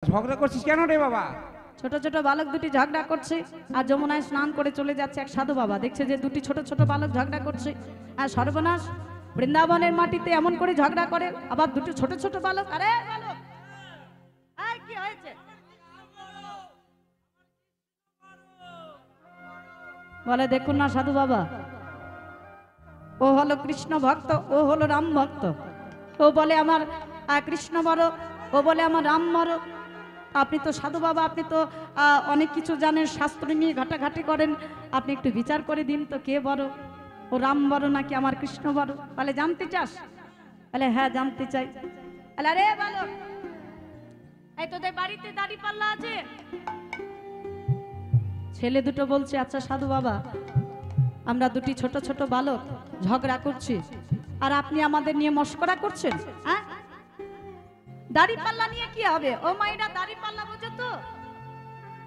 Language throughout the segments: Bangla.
ঝগড়া করছিস কেন রে বাবা? ছোট ছোট বালক দুটি ঝগড়া করছে আর যমুনায় স্নান করে চলে যাচ্ছে এক সাধু বাবা, দেখছে যে দুটি ছোট ছোট বালক ঝগড়া করছে। আর সর্বনাশ, বৃন্দাবনের মাটিতে এমন করে ঝগড়া করে, আবার দুটি ছোট ছোট বালক, আরে বালক, এই কি হয়েছে? বলে দেখুন না সাধু বাবা, ও হলো কৃষ্ণ ভক্ত, ও হলো রাম ভক্ত। ও বলে আমার কৃষ্ণ বড়, ও বলে আমার রাম বড়। আপনি তো সাধু বাবা, আপনি তো অনেক কিছু জানেন, শাস্ত্র নিয়ে ঘাটাঘাটি করেন, আপনি একটু বিচার করে দিন তো কে বড়, ও রাম বড় নাকি আমার কৃষ্ণ বড়? বলে জানতে চাস? বলে হ্যাঁ জানতে চাই। বলে আরে বালক, এই তোদের বাড়িতে দাড়ি পাল্লা আছে? ছেলে দুটো বলছে আচ্ছা সাধু বাবা, আমরা দুটি ছোট ছোট বালক ঝগড়া করছি আর আপনি আমাদের নিয়ে মস্করা করছেন। হ্যাঁ, দাড়ি পাল্লা নিয়ে কি হবে? ও মাইরা দাড়ি পাল্লা বোঝো তো?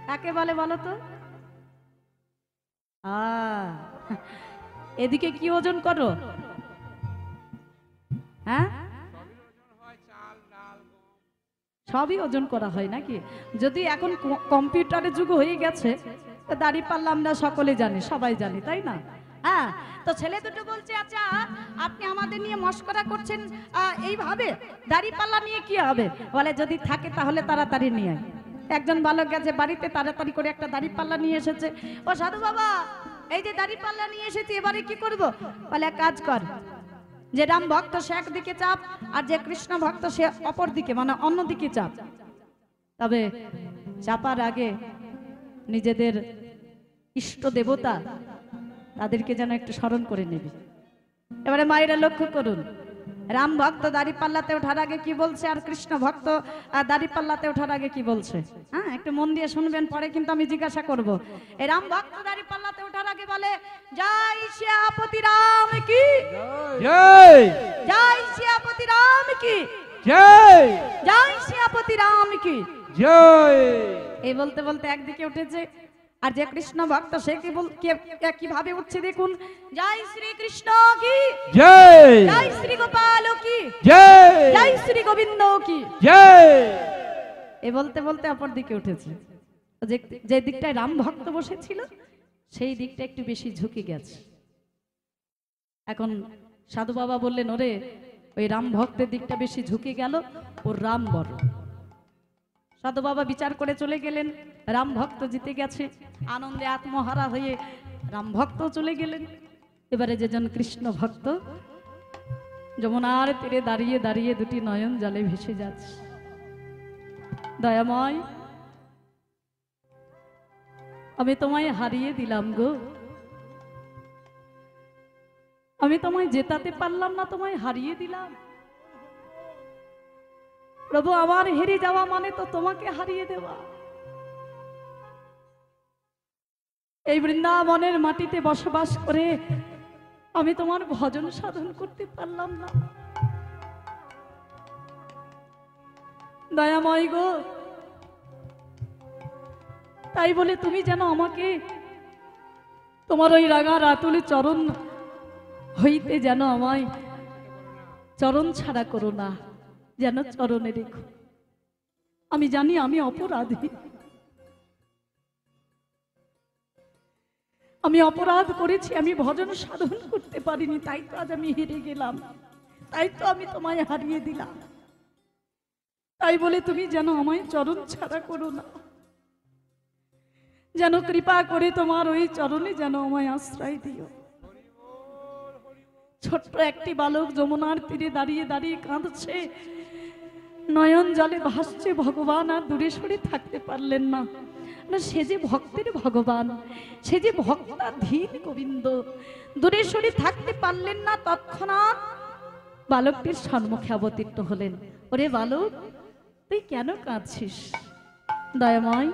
কাকে বলে বলো তো? এদিকে কি ওজন করো? হ্যাঁ, সবই ওজন করা হয় নাকি? যদি এখন কম্পিউটারের যুগ হয়ে গেছে, দাড়ি পাল্লা আমরা সকলে জানি, সবাই জানি, তাই না? হ্যাঁ, তো ছেলে দুটো বলছে আচ্ছা আপনি আমাদের নিয়ে মস্করা করছেন এইভাবে, দাড়ি পাল্লা নিয়ে কি হবে? বলে যদি থাকে তাহলে তাড়াতাড়ি নিয়ে আয়। একজন বালক গেছে বাড়িতে, তাড়াতাড়ি করে একটা দাড়ি পাল্লা নিয়ে এসেছে। ও সাধু বাবা, এই যে দাড়ি পাল্লা নিয়ে এসেছি, এবারে কি করব? বলে এক কাজ কর, যে রাম ভক্ত সে একদিকে চাপ আর যে কৃষ্ণ ভক্ত সে অপর দিকে, মানে অন্যদিকে চাপ। তবে চাপার আগে নিজেদের ইষ্ট দেবতা তাদেরকে যেন একটু স্মরণ করে নেবে। এবারে মায়েরা লক্ষ্য করুন, রাম ভক্ত দাড়ি পাল্লাতে ওঠার আগে কি বলছে আর কৃষ্ণ ভক্ত দাড়ি পাল্লাতে ওঠার আগে কি বলছে। হ্যাঁ, একটু মন দিয়ে শুনবেন, পরে কিন্তু আমি জিজ্ঞাসা করব। এই রাম ভক্ত দাড়ি পাল্লাতে ওঠার আগে বলে জয় শ্যাপতি রাম কি জয়, জয় শ্যাপতি রাম কি জয়, জয় শ্যাপতি রাম কি জয়। এই বলতে বলতে একদিকে উঠেছে, আর যে কৃষ্ণ ভক্ত সে কিভাবে উঠছে দেখুন, জয় শ্রী কৃষ্ণ কি জয়, জয় শ্রী গোপাল কি জয়, জয় শ্রী গোবিন্দ কি জয়। এ বলতে বলতে অপর দিকে উঠেছে। যে দিকটায় রাম ভক্ত বসেছিল সেই দিকটা একটু বেশি ঝুঁকে গেছে। এখন সাধু বাবা বললেন ওরে, ওই রাম ভক্তের দিকটা বেশি ঝুঁকে গেল, ওর রাম বড়। সাধু বাবা বিচার করে চলে গেলেন, রাম ভক্ত জিতে গেছে। আনন্দে আত্মহারা হয়ে রাম ভক্ত চলে গেলেন। এবারে যেজন কৃষ্ণ ভক্ত যমুনার তীরে দাঁড়িয়ে দাঁড়িয়ে দুটি নয়ন জলে ভেসে যাচ্ছে। দয়াময়, আমি তোমায় হারিয়ে দিলাম গো, আমি তোমায় জেতাতে পারলাম না, তোমায় হারিয়ে দিলাম। প্রভু, আমার হেরে যাওয়া মানে তো তোমাকে হারিয়ে দেওয়া। এই বৃন্দাবনের মাটিতে বসবাস করে আমি তোমার ভজন সাধন করতে পারলাম না। দয়াময় গো, তাই বলে তুমি যেন আমাকে তোমার ওই রাঙা রাতুলি চরণ হইতে যেন আমায় চরণ ছাড়া করো না, যেন চরণে রেখো। আমি জানি আমি অপরাধী, আমি অপরাধ করেছি, আমি ভজন সাধন করতে পারিনি, তাই তো আজ আমি হেরে গেলাম, তাই তো আমি তোমায় হারিয়ে দিলাম। তাই বলে তুমি যেন আমায় চরণ ছাড়া করো না, যেন কৃপা করে তোমার ওই চরণে যেন আমায় আশ্রয় দিও। ছোট্ট একটি বালক যমুনার তীরে দাঁড়িয়ে দাঁড়িয়ে কাঁদছে, নয়ন জলে ভাসছে, ভগবান আর দূরে সরে থাকতে পারলেন না। সে যে ভক্তের ভগবান, সে যে ভক্তাধীন গোবিন্দ, দূরে সরে থাকতে পারলেন না। তৎক্ষণাৎ বালকটির সম্মুখে অবতীর্ণ হলেন। ওরে বালক, তুই কেন কাঁদছিস? দয়াময়,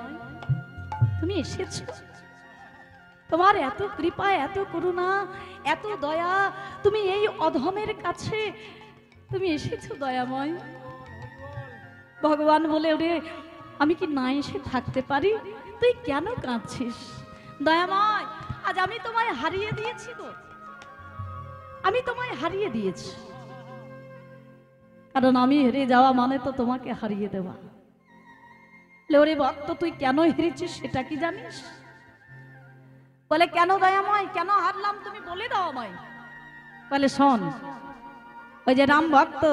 তুমি এসেছ, তোমার এত কৃপা, এত করুণা, এত দয়া, তুমি এই অধমের কাছে তুমি এসেছো দয়াময়। ভগবান বলে ওরে, আমি কি না এসে থাকতে পারি? তুই কেন কাঁদছিস? দয়াময়, আজ আমি তোমায় হারিয়ে দিয়েছি গো, আমি তোমায় হারিয়ে দিয়েছি, কারণ আমি হেরে যাওয়া মানে তো তোমাকে হারিয়ে দেওয়া। ওরে ভক্ত তুই কেন হেরেছিস সেটা কি জানিস? বলে কেন দয়াময়, কেন হারলাম তুমি বলে দাও আমায়। বলে শোন, ওই যে রাম ভক্ত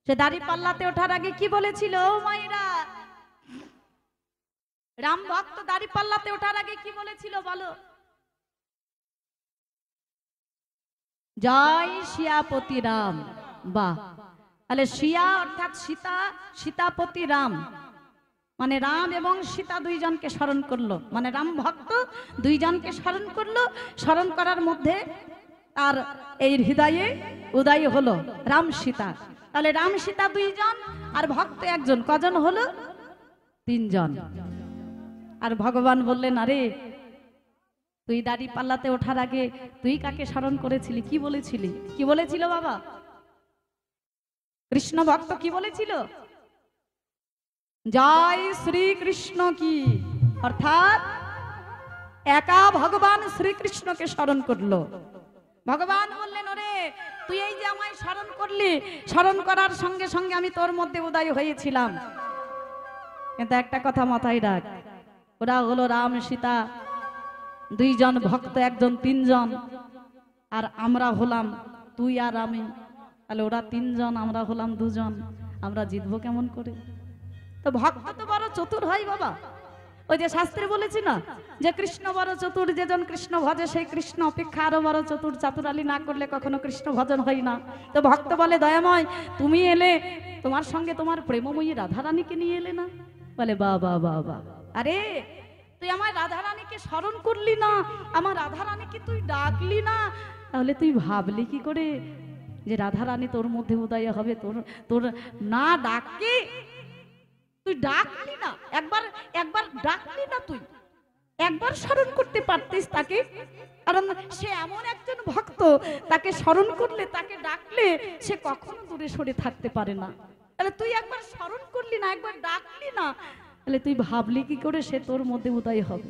সে দাড়ি পাল্লাতে ওঠার আগে কি বলেছিল? ও মায়েরা, রাম ভক্ত দাড়ি পাল্লাতে ওঠার আগে কি বলেছিল বলো? জয় শিয়াপতি রাম। বাহ, তাহলে শিয়া অর্থাৎ সীতা, সীতাপতি রাম মানে রাম এবং সীতা দুইজনকে স্মরণ করলো, মানে রাম ভক্ত দুইজনকে স্মরণ করলো। স্মরণ করার মধ্যে তার এই হৃদয়ে উদয় হলো রাম সীতা। তাহলে রাম সীতা দুইজন আর ভক্ত একজন, কজন হলো? তিনজন। আর ভগবান বললেন, আরে তুই দাড়ি পাল্লাতে ওঠার আগে তুই কাকে স্মরণ করেছিলি? কি বলেছিলি? কি বলেছিল বাবা? কৃষ্ণ ভক্ত কি বলেছিল? জয় শ্রীকৃষ্ণ কি, অর্থাৎ একা ভগবান শ্রীকৃষ্ণকে স্মরণ করলো। ভগবান বললেন, ওরে তুই এই যে আমায় স্মরণ করলি, স্মরণ করার সঙ্গে সঙ্গে আমি তোর মধ্যে উদয় হয়েছিলাম। কিন্তু একটা কথা মাথায় রাখ, ওরা হলো রাম সীতা দুইজন, ভক্ত একজন, তিনজন। আর আমরা হলাম তুই আর আমি। তাহলে ওরা তিনজন, আমরা হলাম দুজন, আমরা জিতবো কেমন করে? তো ভক্ত তো বড় চতুর হয় বাবা। ওই যে শাস্ত্রে বলেছি না যে কৃষ্ণ বড় চতুর, যেজন কৃষ্ণ ভজে সেই কৃষ্ণ অপেক্ষা আরো বড় চতুর। চাতুরালি না করলে কখনো কৃষ্ণ ভজন হয় না। তো ভক্ত বলে, দয়াময় তুমি এলে, তোমার সঙ্গে তোমার প্রেমময়ী রাধারানীকে নিয়ে এলে না? বলে বা বা বা বা, আরে তুই আমার রাধারানীকে স্মরণ করলি না, আমার রাধারানীকে তুই ডাকলি না, তাহলে তুই ভাবলি কি করে যে রাধারানী তোর মধ্যে উদয় হবে? তোর তোর না ডাকে তুই ডাকলি না, একবার একবার ডাকলি না, তুই একবার স্মরণ করতে পারতিস তাকে। কারণ সে এমন একজন ভক্ত, তাকে স্মরণ করলে, তাকে ডাকলে সে কখনো দূরে সরে থাকতে পারে না। তাহলে তুই একবার স্মরণ করলি না, একবার ডাকলি না, তাহলে তুই ভাবলি কি করে সে তোর মধ্যে উদয় হবে?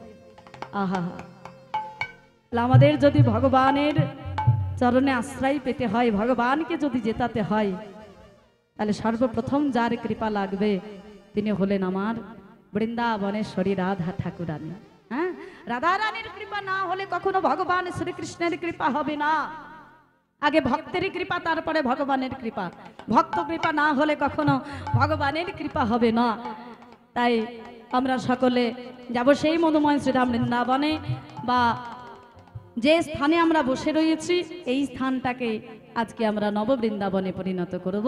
আহা, আমাদের যদি ভগবানের চরণে আশ্রয় পেতে হয়, ভগবানকে যদি জেতাতে হয়, তাহলে সর্বপ্রথম যার কৃপা লাগবে তিনি হলেন আমার বৃন্দাবনেশ্বরী রাধা ঠাকুরানী। হ্যাঁ, রাধা রানীর কৃপা না হলে কখনো ভগবান শ্রীকৃষ্ণের কৃপা হবে না। আগে ভক্তের কৃপা, তারপরে ভগবানের কৃপা। ভক্ত কৃপা না হলে কখনো ভগবানের কৃপা হবে না। তাই আমরা সকলে যাব সেই মধুময় শ্রীরাম বৃন্দাবনে, বা যে স্থানে আমরা বসে রয়েছি এই স্থানটাকে আজকে আমরা নববৃন্দাবনে পরিণত করব।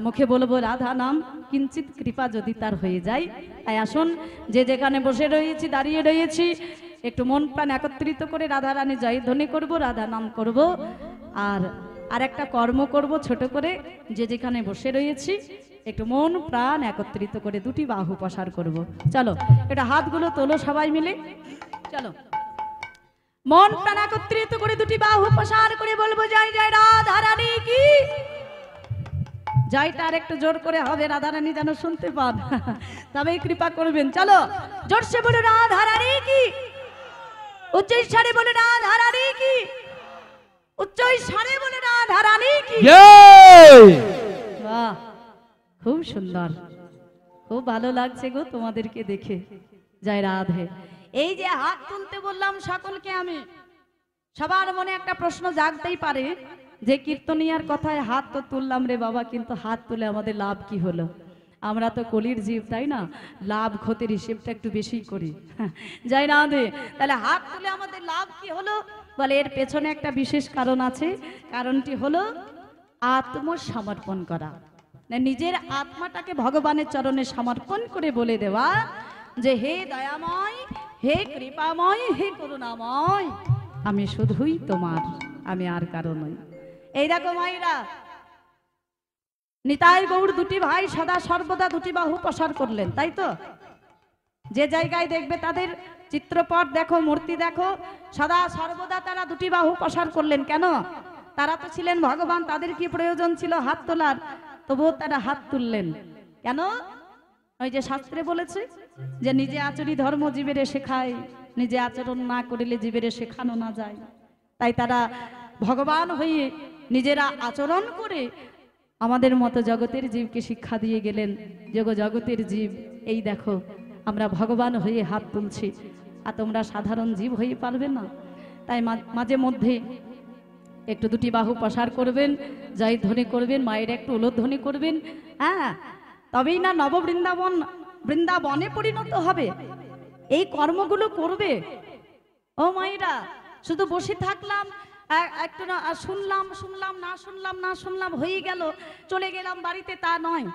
মুখে বলবো রাধা নাম, কিঞ্চিত কৃপা যদি তার হয়ে যায়। তাই আসুন, যে যেখানে বসে রয়েছি, দাঁড়িয়ে রয়েছি, একটু মন প্রাণ একত্রিত করে রাধা রানী জয়ধ্বনি করব, রাধা নাম করব, আর একটা কর্ম করব ছোট করে। যে যেখানে বসে রয়েছি একটু মন প্রাণ একত্রিত করে দুটি বাহু প্রসার করব। চলো, এটা হাতগুলো তোলো সবাই মিলে। চলো, মন প্রাণ একত্রিত করে দুটি বাহু প্রসার করে বলবো, জয় জয় রাধা রানী কি। জয়টা আর একটু জোর করে হবে, রাধা রানী যেন শুনতে পান, তবেই কৃপা করবেন। চলো, জোরসে বলো রাধা রানী কি, উচ্চ স্বরে বলে রাধা রানী কি, উচ্চ স্বরে বলে রাধা রানী কি। বাহ, খুব সুন্দর, খুব ভালো লাগছে গো তোমাদেরকে দেখে। জয় রাধে। এই যে হাত তুলতে বললাম সকলকে আমি, সবার মনে একটা প্রশ্ন জাগতেই পারে যে কীর্তনিয়ার কথায় হাত তো তুললাম রে বাবা, কিন্তু হাত তুলে আমাদের লাভ কি হলো? আমরা তো কলির জীব, তাই না? লাভ ক্ষতির হিসেবটা একটু বেশি করি। জয় রাধে। তাহলে হাত তুলে আমাদের লাভ কি হলো? বলে এর পেছনে একটা বিশেষ কারণ আছে। কারণটি হলো আত্মসমর্পণ করা, নিজের আত্মাটাকে ভগবানের চরণে সমর্পণ করে বলে দেওয়া যে হে দয়াময়, হে কৃপাময়, হে করুণাময়, আমি শুধুই তোমার, আমি আর কারো নই। এই দেখো মায়েরা, নিতাই গৌর দুটি ভাই সদা সর্বদা দুটি বাহু প্রসার করলেন, তাই তো? যে জায়গায় দেখবে তাদের চিত্রপট দেখো, মূর্তি দেখো, সদা সর্বদা তারা দুটি বাহু প্রসার করলেন। কেন? তারা তো ছিলেন ভগবান, তাদের কি প্রয়োজন ছিল হাত তোলার? তবুও তারা হাত তুললেন। কেন? ওই যে শাস্ত্রে বলেছে যে নিজে আচরি ধর্ম জীবেরে শেখায়, নিজে আচরণ না করিলে জীবেরে শেখানো না যায়। তাই তারা ভগবান হয়ে নিজেরা আচরণ করে আমাদের মতো জগতের জীবকে শিক্ষা দিয়ে গেলেন। জগতের জীব এই দেখো আমরা ভগবান হয়ে হাত তুলছি, আর তোমরা সাধারণ জীব হয়ে পারবে না। তাই মাঝে মধ্যে একটু দুটি বাহু প্রসার করবেন, জয় ধ্বনি করবেন, মায়ের একটু উলোধ্বনি করবেন। হ্যাঁ, তবেই না বৃন্দাবনে পরিণত হবে। এই কর্মগুলো করবে। ও মায়েরা, শুধু বসে থাকলাম, একটু না শুনলাম হয়ে গেল, চলে গেলাম বাড়িতে, তা নয়।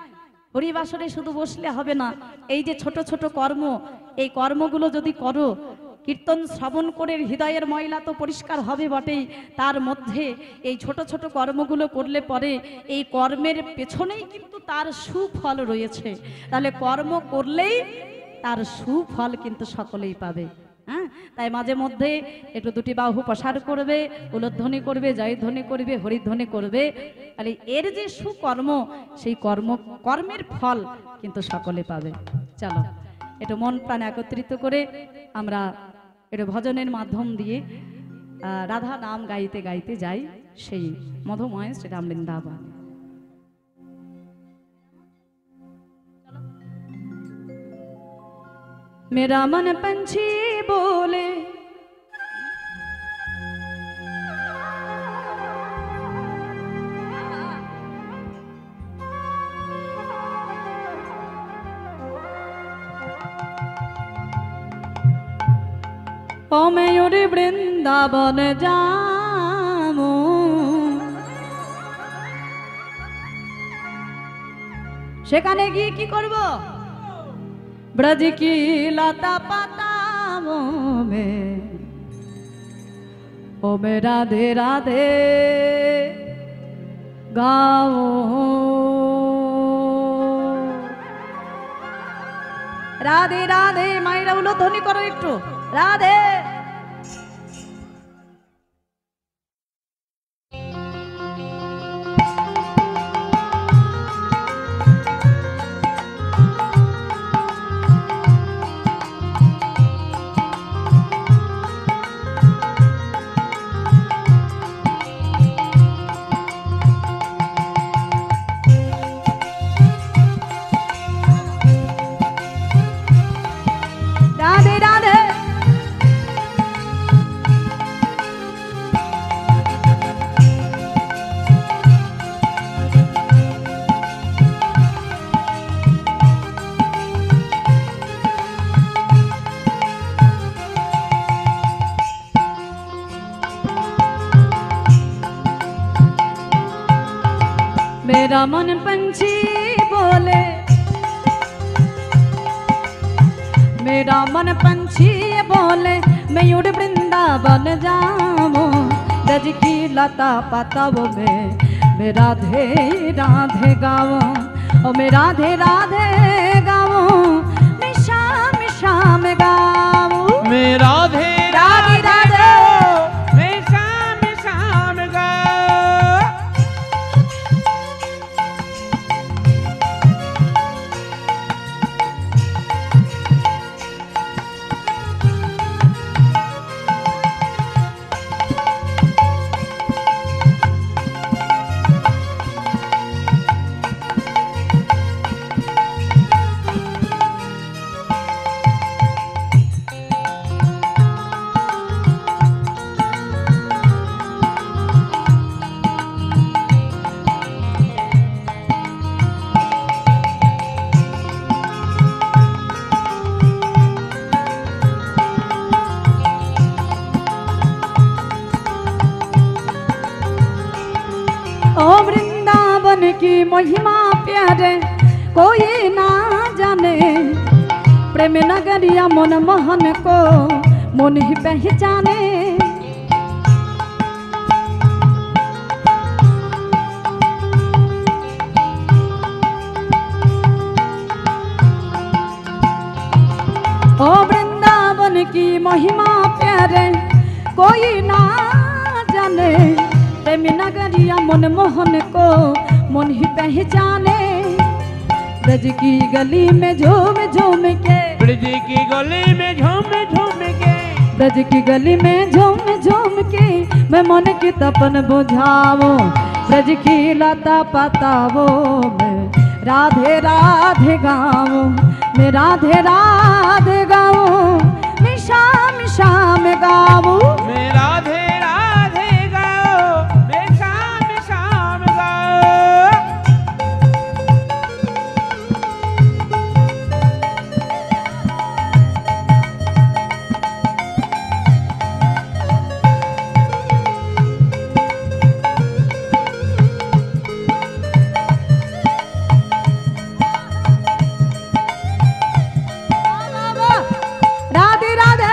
হরিবাসরে শুধু বসলে হবে না। এই যে ছোট ছোট কর্ম, এই কর্মগুলো যদি করো, কীর্তন শ্রবণ করে হৃদয়ের ময়লা তো পরিষ্কার হবে বটেই, তার মধ্যে এই ছোট ছোট কর্মগুলো করলে পরে এই কর্মের পেছনেই কিন্তু তার সুফল রয়েছে। তাহলে কর্ম করলেই তার সুফল কিন্তু সকলেই পাবে। হ্যাঁ, তাই মাঝে মধ্যে একটু দুটি বাহু প্রসার করবে, উলোধ্বনি করবে, জয়ধ্বনি করবে, হরিধ্বনি করবে। তাহলে এর যে সুকর্ম, সেই কর্মের ফল কিন্তু সকলে পাবে। চলো একটু মন প্রাণ একত্রিত করে আমরা একটু ভজনের মাধ্যম দিয়ে রাধা নাম গাইতে গাইতে যাই সেই মধুময় শ্রীরাম বৃন্দাবন। मेरा मन पंछी बोले, ओ मयूरी वृंदावन जामो, সেখানে গিয়ে কি করব? ब्रज की लता पताओं में ओ में राधे राधे गाओ। राधे राधे मायरा उलोध्वनि करो एकटू, राधे। मेरा मन पंछी बोले, मेरा मन पंछी बोले, मयूर वृंदावन जाऊं। ब्रज की लता पताओं में मैं राधे राधे गाऊं, ओ मैं राधे राधे गाऊं, मैं शाम शाम गाऊं, मैं राधे राधे राधे मैं शाम शाम गा। की महिमा प्यारे कोई ना जाने, प्रेम नगरिया मन मोहन को मन ही पहचाने। ओ वृंदावन की महिमा प्यारे कोई ना जाने, प्रेम नगरिया मन मोहन को मन ही पहचाने। ब्रज की गली में झूम झूम के, ब्रज की गली में झूम झूम के, ब्रज की गली में झूम झूम के मैं मन की तपन बुझाओ। ब्रज की लता पताओ मैं राधे राधे गाओ, मैं राधे राधे गाऊं, मैं शाम शाम गाऊं। मैं राधे राधे गाओ, मैं शाम शाम गाओ। राधे राधे।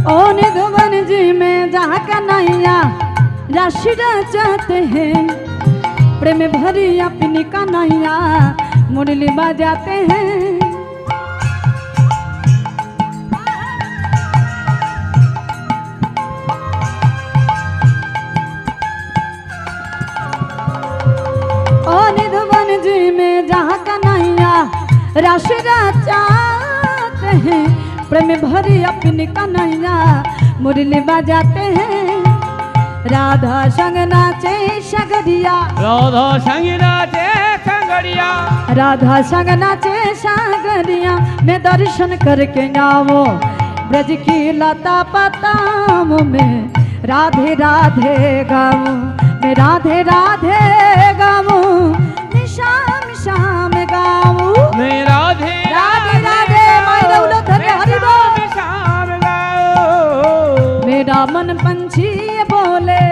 ओ निधवन जी में जहाँ कन्हैया राशि रचाते हैं, प्रेम भरी अपनी कन्हैया मुरली बजाते हैं। ओ निधवन जी में जहाँ कन्हैया राशि रचाते हैं, प्रेम भरी अपनी कन्हैया मुरली बजाते हैं। राधा संग नाचे सगरिया, राधा संग नाचे संगड़िया, राधा संग नाचे सागरिया, मैं दर्शन करके आओ ब्रज की लता पताओं में। राधे राधे गाऊं, मैं राधे राधे गाऊं, मैं शाम शाम गाऊं। मैं राधे राधे राधे माय दौलत धन्य हरि बोल। शाम गाओ। मेरा मन पंछी बोले,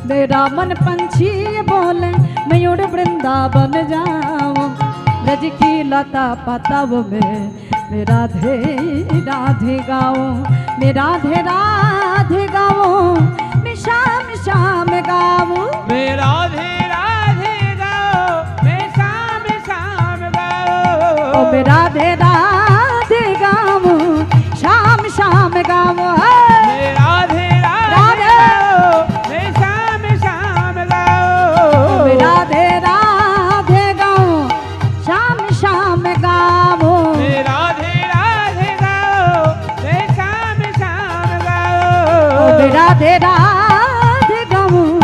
मेरा मन पंछी बोले, मैं उड़ वृंदावन जाऊं ब्रज की लता पताओं में। मैं राधे राधे गाऊं, मैं राधे राधे गाऊं, मैं शाम शाम गाऊं। मैं राधे राधे गाओ, मैं शाम शाम गाओ। ओ मैं राधे राधे गाऊं, शाम शाम गाऊं। मैं राधे राधे गाओ, मैं शाम शाम गाओ। मैं राधे राधे गाऊं, शाम शाम गाऊं। मैं राधे राधे गाओ, मैं शाम शाम गाओ। मैं राधे राधे गाऊं,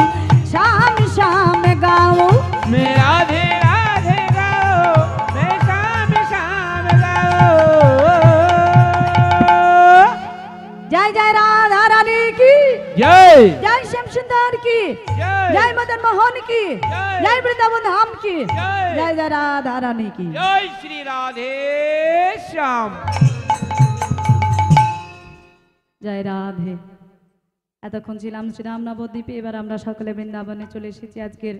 शाम शाम गाऊं। मैं राधे राधे गाओ, मैं शाम शाम गाओ। जय जय राधा रानी की जय जय श्याम सुंदर की जय जय मदन मोहन की जय। जय वृंदावन धाम की जय। जय जय राधा रानी की। जय श्री राधे श्याम। জয় রাধে। এতক্ষণ ছিলাম শ্রীরাম নবদ্বীপে, এবার আমরা সকলে বৃন্দাবনে চলে এসেছি। আজকের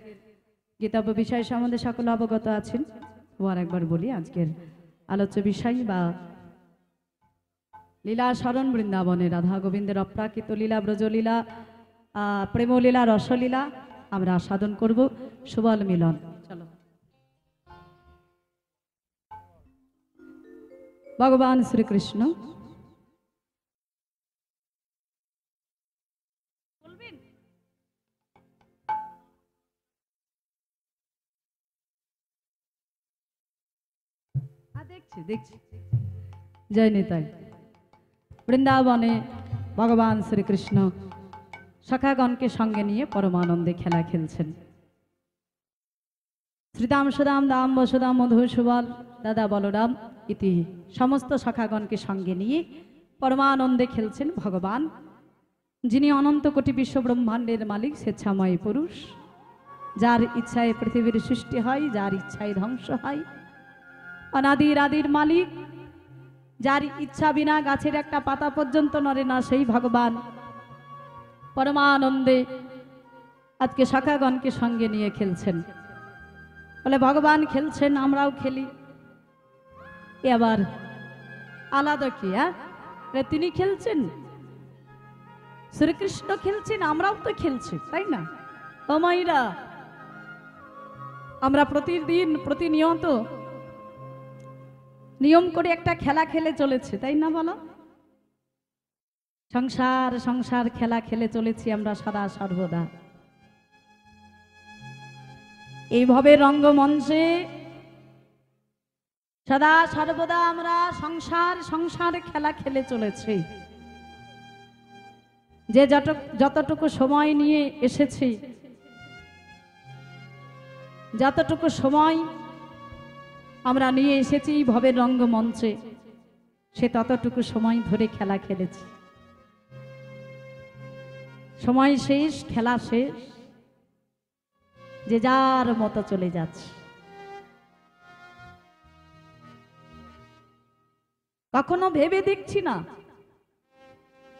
গীতব্য বিষয় সম্বন্ধে সকলে অবগত আছেন। ও আর একবার বলি, আজকের আলোচ্য বিষয় বা লীলা স্মরণ বৃন্দাবনে রাধা গোবিন্দের অপ্রাকৃত লীলা, ব্রজলীলা, প্রেমলীলা, রসলীলা আমরা আস্বাদন করব। সুবল মিলন। চলো ভগবান শ্রীকৃষ্ণ দেখছি দেখছি জয় নিতাই। বৃন্দাবনে ভগবান শ্রীকৃষ্ণ সখাগণকে সঙ্গে নিয়ে পরমানন্দে খেলা খেলছেন। শ্রীদাম সুদাম দাম বসুদাম মধু সুবল দাদা বলরাম ইতি সমস্ত সখাগণকে সঙ্গে নিয়ে পরমানন্দে খেলছেন ভগবান, যিনি অনন্ত কোটি বিশ্ব ব্রহ্মাণ্ডের মালিক, স্বেচ্ছাময় পুরুষ, যার ইচ্ছায় পৃথিবীর সৃষ্টি হয়, যার ইচ্ছায় ধ্বংস হয়, অনাদির আদির মালিক, যার ইচ্ছা বিনা গাছের একটা পাতা পর্যন্ত নড়ে না, সেই ভগবান পরমানন্দে আজকে সখাগণকে সঙ্গে নিয়ে খেলছেন। বলে ভগবান খেলছেন, আমরাও খেলি। এবার আলাদা কি? তিনি খেলছেন, শ্রীকৃষ্ণ খেলছেন, আমরাও তো খেলছি, তাই না? ও মাইরা, আমরা প্রতিদিন প্রতিনিয়ত নিয়ম করে একটা খেলা খেলে চলেছে, তাই না বলো? সংসার সংসার খেলা খেলে চলেছি আমরা সদা সর্বদা। এইভাবে রঙ্গমঞ্চে সদা সর্বদা আমরা সংসার সংসার খেলা খেলে চলেছি। যে যতটুকু সময় নিয়ে এসেছি, যতটুকু সময় আমরা নিয়ে এসেছি ভবের রঙ্গমঞ্চে, সে ততটুকু সময় ধরে খেলা খেলেছি। সময় শেষ, খেলা শেষ, যে যার মতো চলে যাচ্ছে। কখনো ভেবে দেখছি না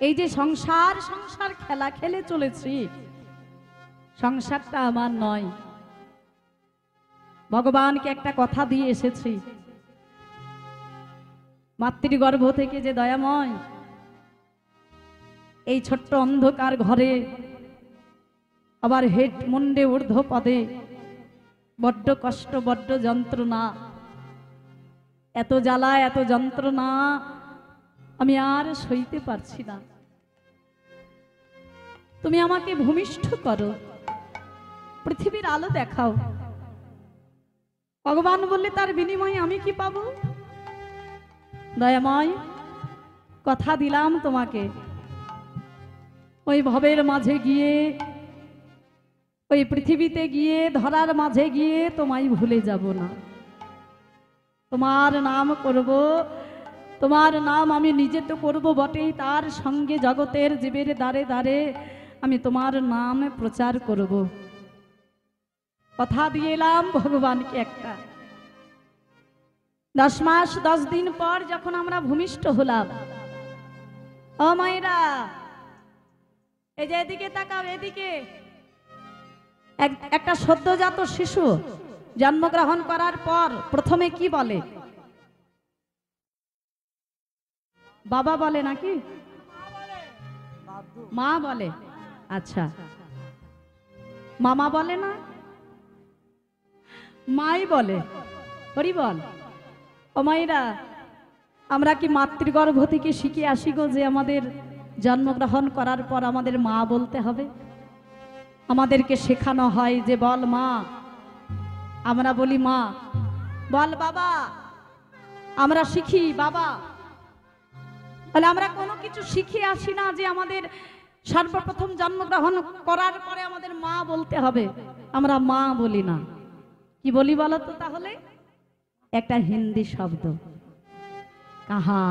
এই যে সংসার সংসার খেলা খেলে চলেছি, সংসারটা আমার নয়। ভগবানকে একটা কথা দিয়ে এসেছি, মাতৃগর্ভ থেকে যে দয়াময় এই ছোট্ট অন্ধকার ঘরে, আবার হেট মুন্ডে ঊর্ধ্ব পদে, বড্ড কষ্ট, বড্ড যন্ত্রণা, এত জ্বালা, এত যন্ত্রণা আমি আর সইতে পারছি না। তুমি আমাকে ভূমিষ্ঠ করো, পৃথিবীর আলো দেখাও। ভগবান বললে তার বিনিময়ে আমি কি পাবো? দয়াময়, কথা দিলাম তোমাকে, ওই ভবের মাঝে গিয়ে, ওই পৃথিবীতে গিয়ে, ধরার মাঝে গিয়ে তোমায় ভুলে যাব না। তোমার নাম করব, তোমার নাম আমি নিজে তো করব বটেই, তার সঙ্গে জগতের জীবের দ্বারে দ্বারে আমি তোমার নাম প্রচার করব। কথা দিয়ে এলাম ভগবানকে একটা। 10 মাস 10 দিন পর যখন আমরা ভূমিষ্ঠ হলাম, ও মায়েরা এই যে এদিকে তাকাও, এদিকে। একটা সদ্যজাত শিশু জন্মগ্রহণ করার পর প্রথমে কি বলে? বাবা বলে নাকি মা বলে? আচ্ছা, মামা বলে না, মাই বলে। হরি বল। ও মায়েরা, আমরা কি মাতৃগর্ভ থেকে শিখে আসি গো যে আমাদের জন্মগ্রহণ করার পর আমাদের মা বলতে হবে? আমাদেরকে শেখানো হয় যে বল মা, আমরা বলি মা। বল বাবা, আমরা শিখি বাবা। তাহলে আমরা কোনো কিছু শিখে আসি না যে আমাদের সর্বপ্রথম জন্মগ্রহণ করার পরে আমাদের মা বলতে হবে। আমরা মা বলি না। কি বলি বলো তো? তাহলে একটা হিন্দি শব্দ, কাহা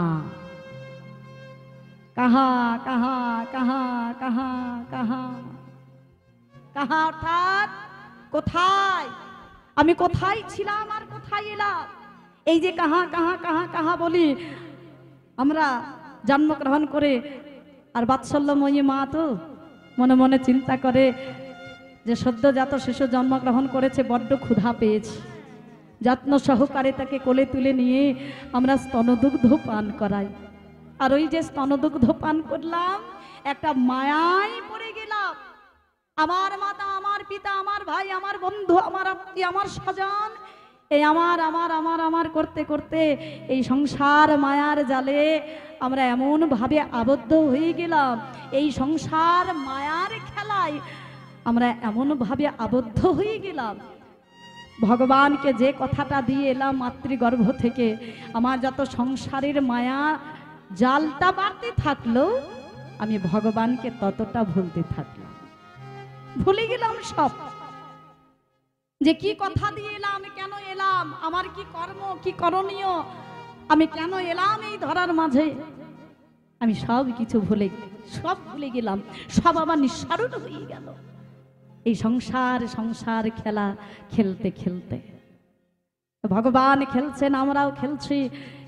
কাহা কাহা কাহা কাহা কাহা কাহা, অর্থাৎ কোথায়? আমি কোথায় ছিলাম আর কোথায় এলাম? এই যে কাহা কাহা কাহা কাহা বলি আমরা জন্মগ্রহণ করে। আর বাৎসল্যময়ী মা তো মনে মনে চিন্তা করে যে সদ্যজাত শিশু জন্মগ্রহণ করেছে, বড্ড ক্ষুধা পেয়েছি, যত্ন সহকারে তাকে কোলে তুলে নিয়ে আমরা স্তনদুগ্ধ পান করাই। আর ওই যে স্তনদুগ্ধ পান করলাম, একটা মায়ায় পড়ে গেলাম। আমার মাতা, আমার পিতা, আমার ভাই, আমার বন্ধু, আমার আত্মীয়, আমার স্বজন, এই আমার আমার আমার আমার করতে করতে এই সংসার মায়ার জালে আমরা এমন ভাবে আবদ্ধ হয়ে গেলাম। এই সংসার মায়ার খেলায় আমরা এমন ভাবে আবদ্ধ হয়ে গেলাম। ভগবানকে যে কথাটা দিয়ে এলাম মাতৃগর্ভ থেকে, আমার যত সংসারের মায়া জালটা বাড়তে থাকলো, আমি ভগবানকে ততটা ভুলতে থাকলাম। ভুলে গেলাম সব, যে কি কথা দিয়ে এলাম, কেন এলাম, আমার কি কর্ম, কি করণীয়, আমি কেন এলাম এই ধরার মাঝে। আমি সব কিছু ভুলে গেলাম, সব আবার নিঃসারণ হয়ে গেল এই সংসার সংসার খেলা খেলতে খেলতে। ভগবান খেলছেন, আমরাও খেলছি,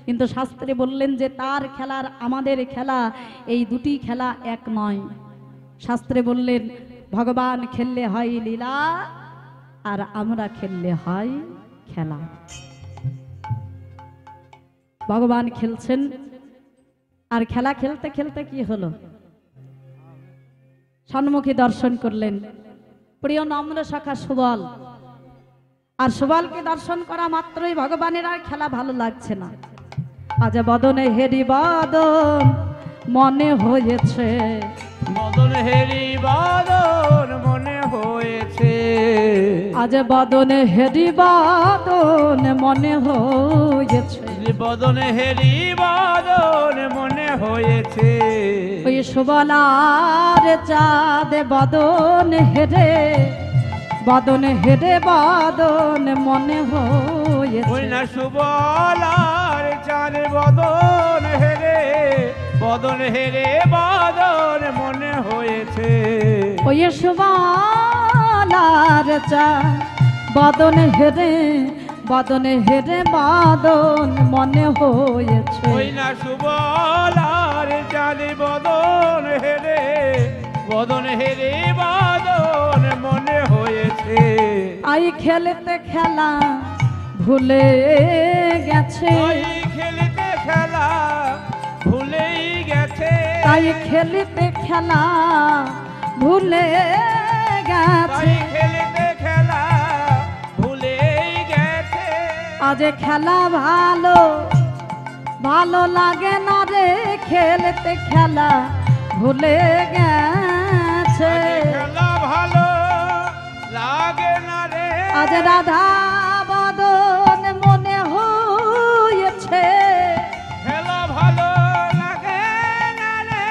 কিন্তু শাস্ত্রে বললেন যে তার খেলার আমাদের খেলা এই দুটি খেলা এক নয়। শাস্ত্রে বললেন ভগবান খেললে হয় লীলা, আর আমরা খেললে হয় খেলা। ভগবান খেলছেন, আর খেলা খেলতে খেলতে কি হলো? সম্মুখে দর্শন করলেন প্রিয় নম্র সখা সুবল। আর সুবলকে দর্শন করা মাত্রই ভগবানের আর খেলা ভালো লাগছে না। আজ বদনে হেরি বদন মনে হয়েছে, বদন হেরি বদন মনে হয়েছে, আজ বদনে হেরি বদন মনে হয়েছে, বদন হেরি বদন মনে হয়েছে। ওই সুবলার চাঁদ বদন হেরে, বদন হেরে বদন মনে হয়েছে। ওই না সুবলার চাঁদ বদন হেরে, বদন হেরে বদন মনে হয়েছে। ওই সুবলার চাঁদ বদন হেরে, বদন হেরে বদন মনে হয়েছে। ওই না সুবলার চাঁদ বদন হেরে, বদন হেরে বদন মনে হয়েছে। আই খেলতে খেলা ভুলে গেছে, ওই খেলতে খেলা ভুলেই গেছে, তাই খেলতে খেলা ভুলে গেছে। তাই খেলতে খেলা ভুলেই গেছে। আজ খেলা ভালো ভালো লাগে না রে, খেলতে খেলা ভুলে গেছে। খেলা ভালো লাগে না রে, আজ রাধা বদন মনে হয়েছে, খেলা ভালো লাগে না রে।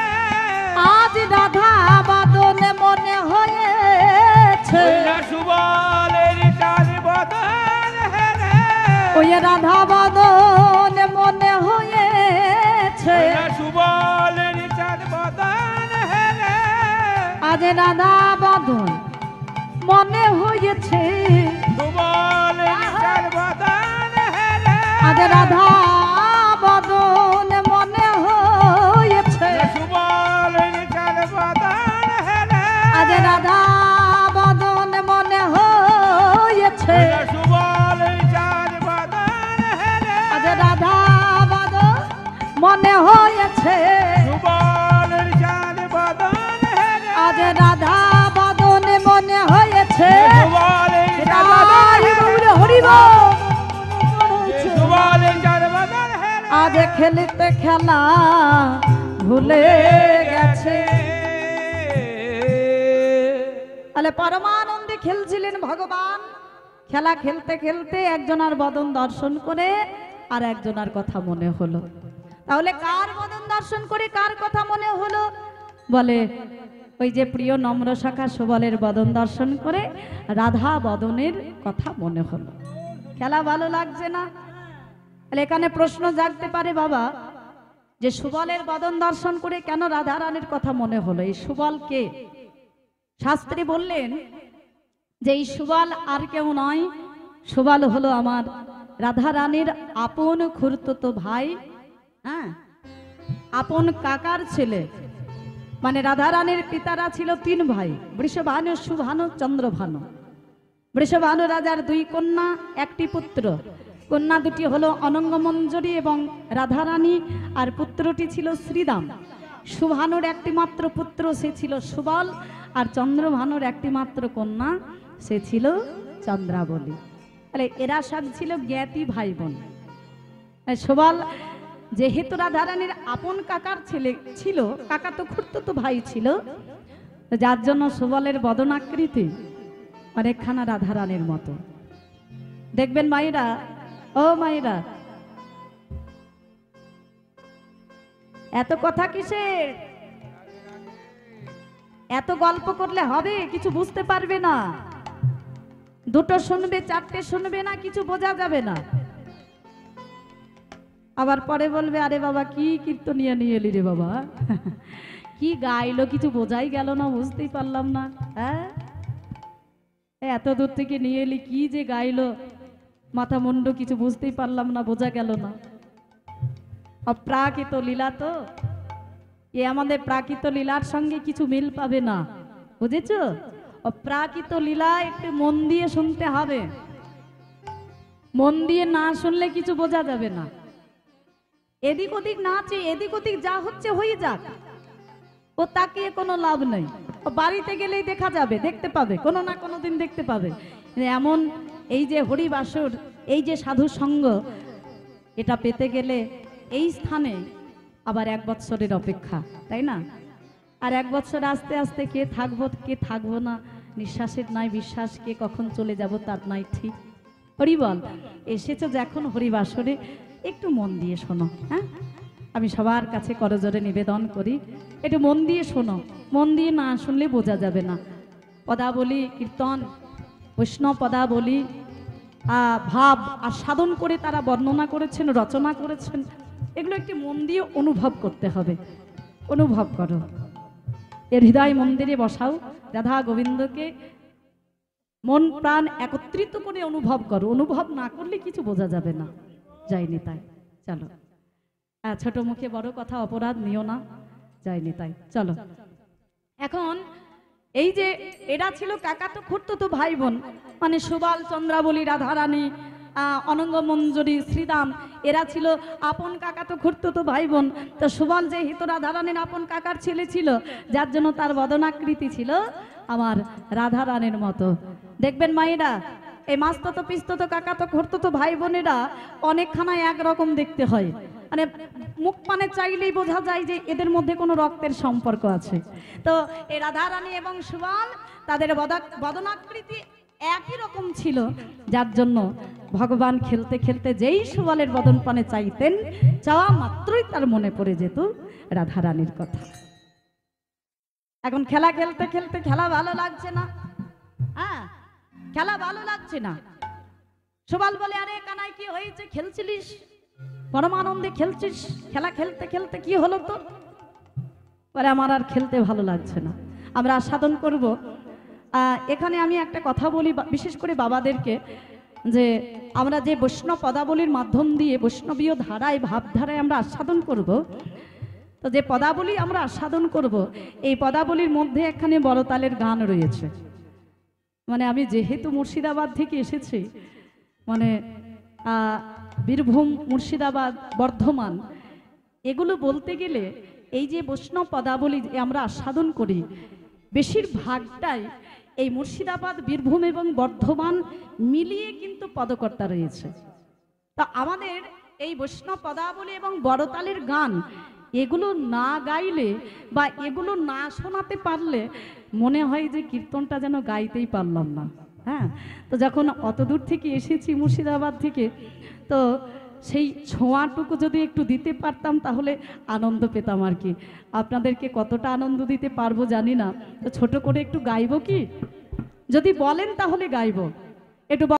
আজ রাধা বদন মনে হয়েছে। ওই না সুবলের চাঁদ বদন হেরে, ওই রাধা বদন মনে হয়েছে। ওই না সুবলের চাঁদ বদন হেরে, আজ রাধা বদন মনে হয়েছে, সুবলের চাঁদ বদন হেরে, আজ রাধা বদন মনে হয়েছে। সুবলের চাঁদ বদন হেরে, আজ রাধা বদন মনে হয়েছে। সুবলের চাঁদ বদন হেরে, আজ রাধা বদন মনে হয়েছে। সুবলের চাঁদ বদন হেরে, আজ রাধা বদন মনে হয়েছে। সুবলের চাঁদ বদন হরি হেরে, বল, হরি বল। সুবলের চাঁদ বদন হেরে, আজ খেলতে খেলা ভুলে গেছে। তাহলে পরমানন্দে খেলছিলেন ভগবান। খেলা খেলতে খেলতে একজনার বদন দর্শন করে আর একজনার কথা মনে হলো। তাহলে কার বদন দর্শন করে কার কথা মনে হলো? বলে ওই যে প্রিয় নম্র শাখা সুবলের বদন দর্শন করে রাধা বদনের কথা মনে হলো। খেলা ভালো লাগছে না? তাহলে এখানে প্রশ্ন জাগতে পারে বাবা, যে সুবলের বদন দর্শন করে কেন রাধা রানীর কথা মনে হলো? এই সুবল কে? শাস্ত্রী বললেন যে এই সুবল আর কেউ নয়, সুবল হলো আমার রাধা রানীর আপন খুড়তুতো ভাই, হ্যাঁ, আপন কাকার ছেলে। মানে রাধা রানীর পিতারা ছিল তিন ভাই, বৃষভানু, সুভানু, চন্দ্রভানু। বৃষভানু রাজার দুই কন্যা, একটি পুত্র। কন্যা দুটি হলো অনঙ্গমঞ্জরি এবং রাধারানী, আর পুত্রটি ছিল শ্রীরাম। সুভানুর একটি মাত্র পুত্র, সে ছিল সুবল, আর চন্দ্রভানুর একটি মাত্র কন্যা, সে ছিল চন্দ্রাবলী। তাহলে এরা সব ছিল জ্ঞাতি ভাই বোন। সুবল যেহেতু রাধারানীর আপন কাকার ছেলে ছিল, কাকা তো খুড়তুতো ভাই ছিল, যার জন্য সুবলের বদনাকৃতি অনেকখানা রাধারানীর মতো। দেখবেন মায়েরা, ও মায়েরা, এত কথা কিসের? এত গল্প করলে হবে? কিছু বুঝতে পারবে না। দুটো শুনবে, চারটে শুনবে না, কিছু বোঝা যাবে না। আবার পরে বলবে, আরে বাবা কি কীর্তনিয়া নিয়ে এলি রে বাবা, কি গাইলো, কিছু বোঝাই গেল না, বুঝতেই পারলাম না। হ্যাঁ, এত দূর থেকে নিয়ে এলি, কি যে গাইলো, মাথা মুন্ডু কিছু বুঝতেই পারলাম না, বোঝা গেল না। অপ্রাকৃত লীলা তো, এ আমাদের প্রাকৃত লীলার সঙ্গে কিছু মিল পাবে না, বুঝেছো? অপ্রাকৃত লীলা একটু মন দিয়ে শুনতে হবে, মন দিয়ে না শুনলে কিছু বোঝা যাবে না। এদিক ওদিক নাচে, এদিক ওদিক যা হচ্ছে হয়ে যাক, ও তাকিয়ে কোনো লাভ নেই। ও বাড়িতে গেলেই দেখা যাবে, দেখতে পাবে, কোনো না কোনো দিন দেখতে পাবে। এমন এই যে হরিবাসর, এই যে সাধু সঙ্গ, এটা পেতে গেলে এই স্থানে আবার 1 বছরের অপেক্ষা, তাই না? আর 1 বছর আস্তে আস্তে কে থাকবো না, নিঃশ্বাসের নাই বিশ্বাস, কে কখন চলে যাব তার নাই ঠিক। হরি বল, এসেছো যখন হরিবাসরে একটু মন দিয়ে শোনো। হ্যাঁ, আমি সবার কাছে করজোড়ে নিবেদন করি, একটু মন দিয়ে শোনো। মন দিয়ে না শুনলে বোঝা যাবে না। পদাবলী কীর্তন, বৈষ্ণব পদাবলী ভাব আর সাধন করে তারা বর্ণনা করেছেন, রচনা করেছেন, এগুলো একটি মন দিয়ে অনুভব করতে হবে। অনুভব করো, এর হৃদয় মন্দিরে বসাও, রাধা গোবিন্দকে মন প্রাণ একত্রিত করে অনুভব করো। অনুভব না করলে কিছু বোঝা যাবে না। যাইনি তাই, চলো। ছোট মুখে বড় কথা, অপরাধ নিও না, যাইনি তাই, চলো। এখন এই যে এরা ছিল কাকাতো খুড়তুতো ভাই বোন, মানে সুবাল, চন্দ্রাবলী, রাধারানী, অনঙ্গ মঞ্জুরি, শ্রীদাম, এরা ছিল আপন কাকাতো খুড়তুতো ভাই বোন। তো সুবাল যেহেতু রাধারানীর আপন কাকার ছেলে ছিল, যার জন্য তার বদনাকৃতি ছিল আমার রাধারানীর মতো। দেখবেন মায়েরা, এই মাস্ততো পিস্ততো কাকাতো খুড়তুতো ভাই বোনেরা অনেকখানায় একরকম দেখতে হয়, মানে মুখ পানে চাইলেই বোঝা যায় যে এদের মধ্যে কোনো রক্তের সম্পর্ক আছে। তো এই রাধারানী এবং সুবাল, তাদের বদনাকৃতি একই রকম ছিল, যার জন্য ভগবান খেলতে খেলতে যেই সুবালের বদন পানে চাইতেন, চাওয়া মাত্রই তার মনে পড়ে যেত রাধারানীর কথা। এখন খেলা খেলতে খেলতে খেলা ভালো লাগছে না, হ্যাঁ, খেলা ভালো লাগছে না। সুবাল বলে, আরে কানাই কি হয়েছে, খেলছিলিস, পরমানন্দে খেলছিস, খেলা খেলতে খেলতে কি হলো তো? পরে আমার আর খেলতে ভালো লাগছে না, আমরা আস্বাদন করব। এখানে আমি একটা কথা বলি, বিশেষ করে বাবাদেরকে, যে আমরা যে বৈষ্ণব পদাবলীর মাধ্যম দিয়ে বৈষ্ণবীয় ধারায়, ভাবধারায় আমরা আস্বাদন করব, তো যে পদাবলী আমরা আস্বাদন করব, এই পদাবলীর মধ্যে এখানে বড়তালের গান রয়েছে। মানে আমি যেহেতু মুর্শিদাবাদ থেকে এসেছি, মানে বীরভূম, মুর্শিদাবাদ, বর্ধমান, এগুলো বলতে গেলে এই যে বৈষ্ণব পদাবলী আমরা আস্বাদন করি, বেশিরভাগটাই এই মুর্শিদাবাদ, বীরভূম এবং বর্ধমান মিলিয়ে কিন্তু পদকর্তা রয়েছে। তা আমাদের এই বৈষ্ণব পদাবলী এবং বড়তালের গান, এগুলো না গাইলে বা এগুলো না শোনাতে পারলে মনে হয় যে কীর্তনটা যেন গাইতেই পারলাম না। হ্যাঁ, তো যখন অত দূর থেকে এসেছি মুর্শিদাবাদ থেকে, তো সেই ছোঁয়াটুকু যদি একটু দিতে পারতাম তাহলে আনন্দ পেতাম আর কি। আপনাদেরকে কতটা আনন্দ দিতে পারবো জানি না, তো ছোট করে একটু গাইবো কি? যদি বলেন তাহলে গাইবো, একটু